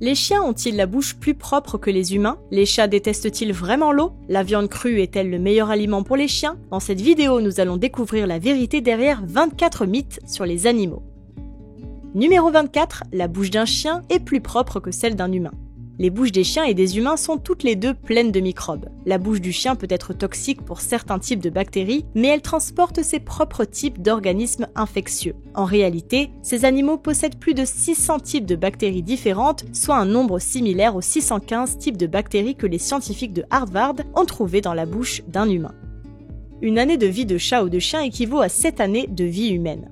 Les chiens ont-ils la bouche plus propre que les humains? Les chats détestent-ils vraiment l'eau? La viande crue est-elle le meilleur aliment pour les chiens? Dans cette vidéo, nous allons découvrir la vérité derrière 24 mythes sur les animaux. Numéro 24, la bouche d'un chien est plus propre que celle d'un humain. Les bouches des chiens et des humains sont toutes les deux pleines de microbes. La bouche du chien peut être toxique pour certains types de bactéries, mais elle transporte ses propres types d'organismes infectieux. En réalité, ces animaux possèdent plus de 600 types de bactéries différentes, soit un nombre similaire aux 615 types de bactéries que les scientifiques de Harvard ont trouvés dans la bouche d'un humain. Une année de vie de chat ou de chien équivaut à 7 années de vie humaine.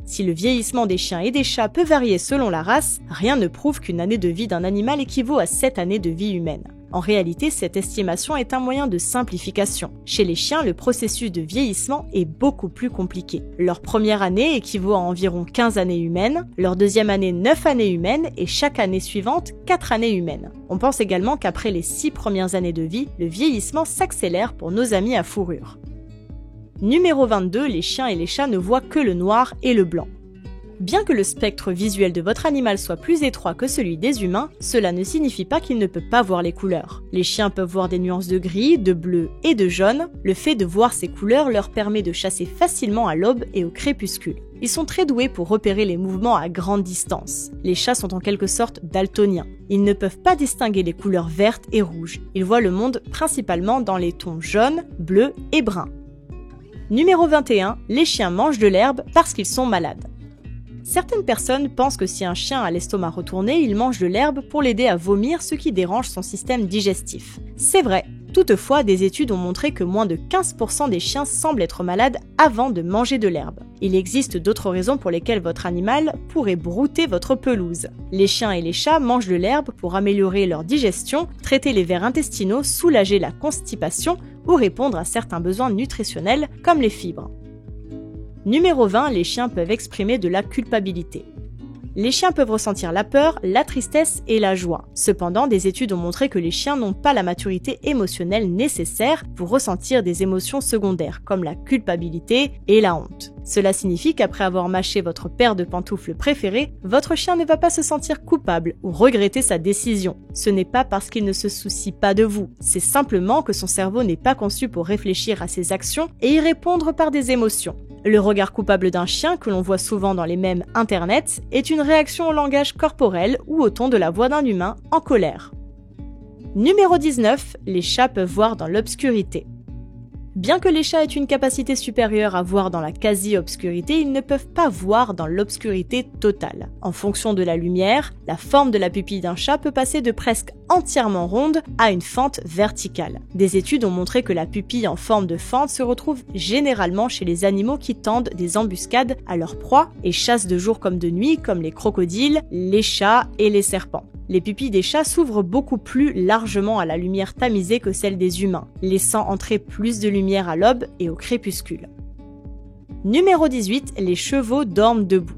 Si le vieillissement des chiens et des chats peut varier selon la race, rien ne prouve qu'une année de vie d'un animal équivaut à 7 années de vie humaine. En réalité, cette estimation est un moyen de simplification. Chez les chiens, le processus de vieillissement est beaucoup plus compliqué. Leur première année équivaut à environ 15 années humaines, leur deuxième année 9 années humaines et chaque année suivante 4 années humaines. On pense également qu'après les 6 premières années de vie, le vieillissement s'accélère pour nos amis à fourrure. Numéro 22, les chiens et les chats ne voient que le noir et le blanc. Bien que le spectre visuel de votre animal soit plus étroit que celui des humains, cela ne signifie pas qu'il ne peut pas voir les couleurs. Les chiens peuvent voir des nuances de gris, de bleu et de jaune. Le fait de voir ces couleurs leur permet de chasser facilement à l'aube et au crépuscule. Ils sont très doués pour repérer les mouvements à grande distance. Les chats sont en quelque sorte daltoniens. Ils ne peuvent pas distinguer les couleurs vertes et rouges. Ils voient le monde principalement dans les tons jaune, bleu et brun. Numéro 21, les chiens mangent de l'herbe parce qu'ils sont malades. Certaines personnes pensent que si un chien a l'estomac retourné, il mange de l'herbe pour l'aider à vomir, ce qui dérange son système digestif. C'est vrai. Toutefois, des études ont montré que moins de 15% des chiens semblent être malades avant de manger de l'herbe. Il existe d'autres raisons pour lesquelles votre animal pourrait brouter votre pelouse. Les chiens et les chats mangent de l'herbe pour améliorer leur digestion, traiter les vers intestinaux, soulager la constipation ou répondre à certains besoins nutritionnels comme les fibres. Numéro 20, les chiens peuvent exprimer de la culpabilité. Les chiens peuvent ressentir la peur, la tristesse et la joie. Cependant, des études ont montré que les chiens n'ont pas la maturité émotionnelle nécessaire pour ressentir des émotions secondaires, comme la culpabilité et la honte. Cela signifie qu'après avoir mâché votre paire de pantoufles préférée, votre chien ne va pas se sentir coupable ou regretter sa décision. Ce n'est pas parce qu'il ne se soucie pas de vous, c'est simplement que son cerveau n'est pas conçu pour réfléchir à ses actions et y répondre par des émotions. Le regard coupable d'un chien, que l'on voit souvent dans les mèmes internet, est une réaction au langage corporel ou au ton de la voix d'un humain en colère. Numéro 19, les chats peuvent voir dans l'obscurité. Bien que les chats aient une capacité supérieure à voir dans la quasi-obscurité, ils ne peuvent pas voir dans l'obscurité totale. En fonction de la lumière, la forme de la pupille d'un chat peut passer de presque entièrement ronde à une fente verticale. Des études ont montré que la pupille en forme de fente se retrouve généralement chez les animaux qui tendent des embuscades à leur proie et chassent de jour comme de nuit, comme les crocodiles, les chats et les serpents. Les pupilles des chats s'ouvrent beaucoup plus largement à la lumière tamisée que celle des humains, laissant entrer plus de lumière à l'aube et au crépuscule. Numéro 18, les chevaux dorment debout.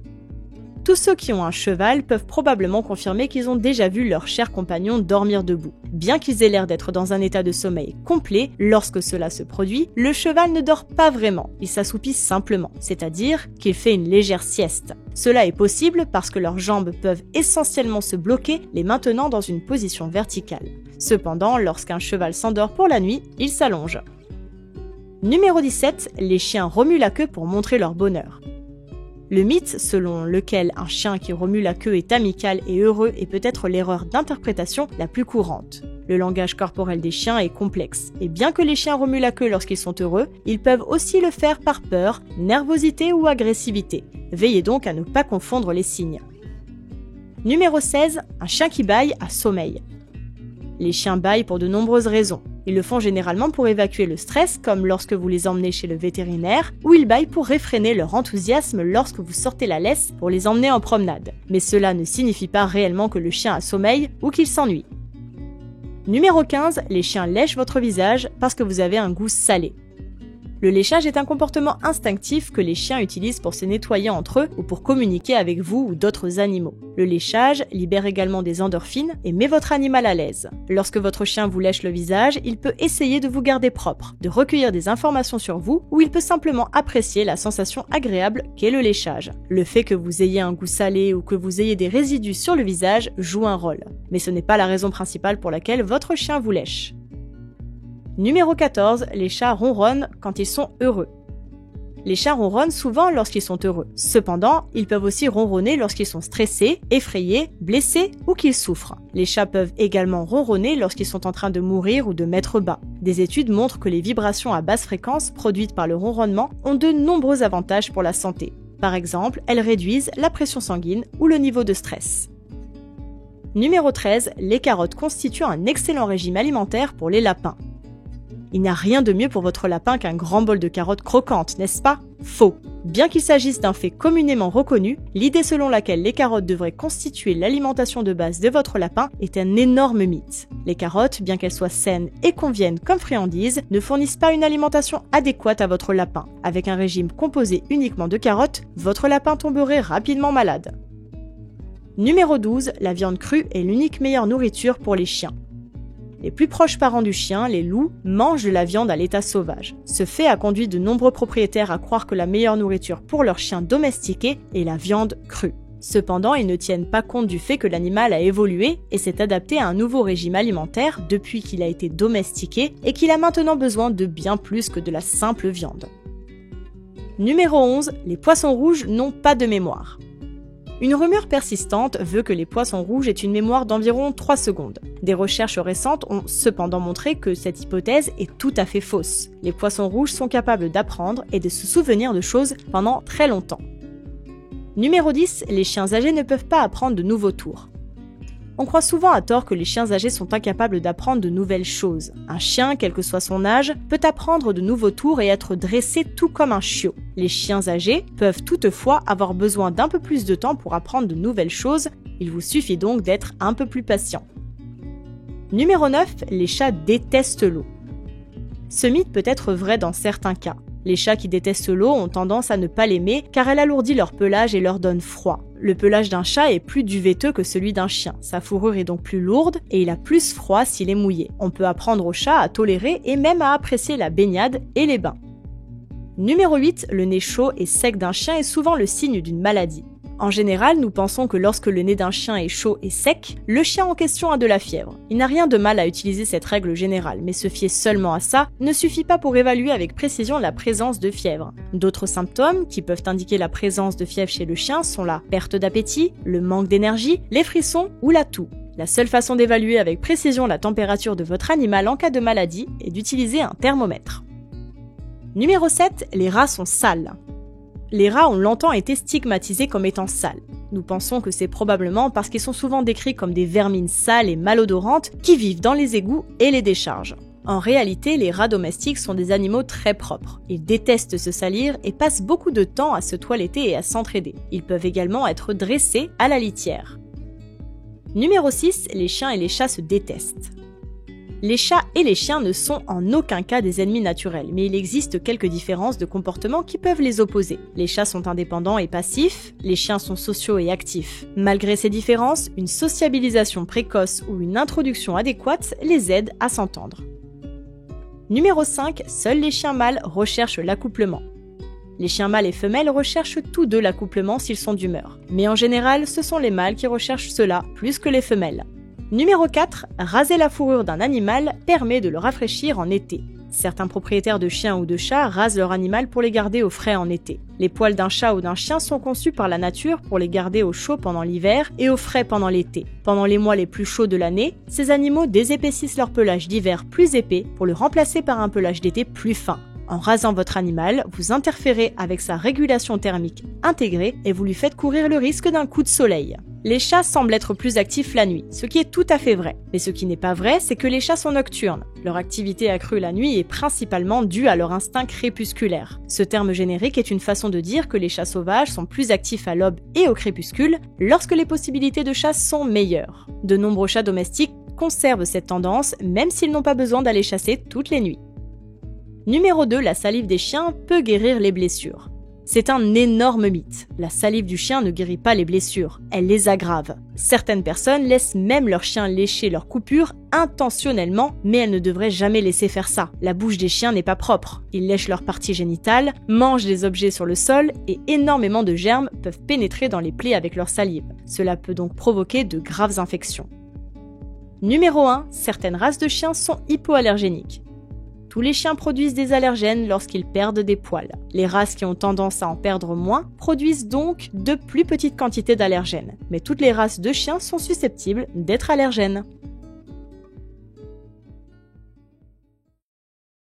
Tous ceux qui ont un cheval peuvent probablement confirmer qu'ils ont déjà vu leur cher compagnon dormir debout. Bien qu'ils aient l'air d'être dans un état de sommeil complet, lorsque cela se produit, le cheval ne dort pas vraiment, il s'assoupit simplement, c'est-à-dire qu'il fait une légère sieste. Cela est possible parce que leurs jambes peuvent essentiellement se bloquer, les maintenant dans une position verticale. Cependant, lorsqu'un cheval s'endort pour la nuit, il s'allonge. Numéro 17, les chiens remuent la queue pour montrer leur bonheur. Le mythe selon lequel un chien qui remue la queue est amical et heureux est peut-être l'erreur d'interprétation la plus courante. Le langage corporel des chiens est complexe, et bien que les chiens remuent la queue lorsqu'ils sont heureux, ils peuvent aussi le faire par peur, nervosité ou agressivité. Veillez donc à ne pas confondre les signes. Numéro 16, un chien qui bâille a sommeil. Les chiens bâillent pour de nombreuses raisons. Ils le font généralement pour évacuer le stress, comme lorsque vous les emmenez chez le vétérinaire, ou ils bâillent pour réfréner leur enthousiasme lorsque vous sortez la laisse pour les emmener en promenade. Mais cela ne signifie pas réellement que le chien a sommeil ou qu'il s'ennuie. Numéro 15, les chiens lèchent votre visage parce que vous avez un goût salé. Le léchage est un comportement instinctif que les chiens utilisent pour se nettoyer entre eux ou pour communiquer avec vous ou d'autres animaux. Le léchage libère également des endorphines et met votre animal à l'aise. Lorsque votre chien vous lèche le visage, il peut essayer de vous garder propre, de recueillir des informations sur vous ou il peut simplement apprécier la sensation agréable qu'est le léchage. Le fait que vous ayez un goût salé ou que vous ayez des résidus sur le visage joue un rôle. Mais ce n'est pas la raison principale pour laquelle votre chien vous lèche. Numéro 14, les chats ronronnent quand ils sont heureux. Les chats ronronnent souvent lorsqu'ils sont heureux. Cependant, ils peuvent aussi ronronner lorsqu'ils sont stressés, effrayés, blessés ou qu'ils souffrent. Les chats peuvent également ronronner lorsqu'ils sont en train de mourir ou de mettre bas. Des études montrent que les vibrations à basse fréquence produites par le ronronnement ont de nombreux avantages pour la santé. Par exemple, elles réduisent la pression sanguine ou le niveau de stress. Numéro 13, les carottes constituent un excellent régime alimentaire pour les lapins. Il n'y a rien de mieux pour votre lapin qu'un grand bol de carottes croquantes, n'est-ce pas? Faux. Bien qu'il s'agisse d'un fait communément reconnu, l'idée selon laquelle les carottes devraient constituer l'alimentation de base de votre lapin est un énorme mythe. Les carottes, bien qu'elles soient saines et conviennent comme friandises, ne fournissent pas une alimentation adéquate à votre lapin. Avec un régime composé uniquement de carottes, votre lapin tomberait rapidement malade. Numéro 12, la viande crue est l'unique meilleure nourriture pour les chiens. Les plus proches parents du chien, les loups, mangent de la viande à l'état sauvage. Ce fait a conduit de nombreux propriétaires à croire que la meilleure nourriture pour leur chien domestiqué est la viande crue. Cependant, ils ne tiennent pas compte du fait que l'animal a évolué et s'est adapté à un nouveau régime alimentaire depuis qu'il a été domestiqué et qu'il a maintenant besoin de bien plus que de la simple viande. Numéro 11, les poissons rouges n'ont pas de mémoire. Une rumeur persistante veut que les poissons rouges aient une mémoire d'environ 3 secondes. Des recherches récentes ont cependant montré que cette hypothèse est tout à fait fausse. Les poissons rouges sont capables d'apprendre et de se souvenir de choses pendant très longtemps. Numéro 10, les chiens âgés ne peuvent pas apprendre de nouveaux tours. On croit souvent à tort que les chiens âgés sont incapables d'apprendre de nouvelles choses. Un chien, quel que soit son âge, peut apprendre de nouveaux tours et être dressé tout comme un chiot. Les chiens âgés peuvent toutefois avoir besoin d'un peu plus de temps pour apprendre de nouvelles choses, il vous suffit donc d'être un peu plus patient. Numéro 9, les chats détestent l'eau. Ce mythe peut être vrai dans certains cas. Les chats qui détestent l'eau ont tendance à ne pas l'aimer car elle alourdit leur pelage et leur donne froid. Le pelage d'un chat est plus duveteux que celui d'un chien, sa fourrure est donc plus lourde et il a plus froid s'il est mouillé. On peut apprendre au chat à tolérer et même à apprécier la baignade et les bains. Numéro 8, le nez chaud et sec d'un chien est souvent le signe d'une maladie. En général, nous pensons que lorsque le nez d'un chien est chaud et sec, le chien en question a de la fièvre. Il n'a rien de mal à utiliser cette règle générale, mais se fier seulement à ça ne suffit pas pour évaluer avec précision la présence de fièvre. D'autres symptômes qui peuvent indiquer la présence de fièvre chez le chien sont la perte d'appétit, le manque d'énergie, les frissons ou la toux. La seule façon d'évaluer avec précision la température de votre animal en cas de maladie est d'utiliser un thermomètre. Numéro 7, les rats sont sales. Les rats ont longtemps été stigmatisés comme étant sales. Nous pensons que c'est probablement parce qu'ils sont souvent décrits comme des vermines sales et malodorantes qui vivent dans les égouts et les décharges. En réalité, les rats domestiques sont des animaux très propres. Ils détestent se salir et passent beaucoup de temps à se toiletter et à s'entraider. Ils peuvent également être dressés à la litière. Numéro 6, les chiens et les chats se détestent. Les chats et les chiens ne sont en aucun cas des ennemis naturels, mais il existe quelques différences de comportement qui peuvent les opposer. Les chats sont indépendants et passifs, les chiens sont sociaux et actifs. Malgré ces différences, une sociabilisation précoce ou une introduction adéquate les aide à s'entendre. Numéro 5, seuls les chiens mâles recherchent l'accouplement. Les chiens mâles et femelles recherchent tous deux l'accouplement s'ils sont d'humeur. Mais en général, ce sont les mâles qui recherchent cela plus que les femelles. Numéro 4, raser la fourrure d'un animal permet de le rafraîchir en été. Certains propriétaires de chiens ou de chats rasent leur animal pour les garder au frais en été. Les poils d'un chat ou d'un chien sont conçus par la nature pour les garder au chaud pendant l'hiver et au frais pendant l'été. Pendant les mois les plus chauds de l'année, ces animaux désépaississent leur pelage d'hiver plus épais pour le remplacer par un pelage d'été plus fin. En rasant votre animal, vous interférez avec sa régulation thermique intégrée et vous lui faites courir le risque d'un coup de soleil. Les chats semblent être plus actifs la nuit, ce qui est tout à fait vrai. Mais ce qui n'est pas vrai, c'est que les chats sont nocturnes. Leur activité accrue la nuit est principalement due à leur instinct crépusculaire. Ce terme générique est une façon de dire que les chats sauvages sont plus actifs à l'aube et au crépuscule lorsque les possibilités de chasse sont meilleures. De nombreux chats domestiques conservent cette tendance, même s'ils n'ont pas besoin d'aller chasser toutes les nuits. Numéro 2, la salive des chiens peut guérir les blessures. C'est un énorme mythe. La salive du chien ne guérit pas les blessures, elle les aggrave. Certaines personnes laissent même leur chien lécher leurs coupures intentionnellement, mais elles ne devraient jamais laisser faire ça. La bouche des chiens n'est pas propre. Ils lèchent leurs parties génitales, mangent des objets sur le sol et énormément de germes peuvent pénétrer dans les plaies avec leur salive. Cela peut donc provoquer de graves infections. Numéro 1, certaines races de chiens sont hypoallergéniques. Tous les chiens produisent des allergènes lorsqu'ils perdent des poils. Les races qui ont tendance à en perdre moins produisent donc de plus petites quantités d'allergènes. Mais toutes les races de chiens sont susceptibles d'être allergènes.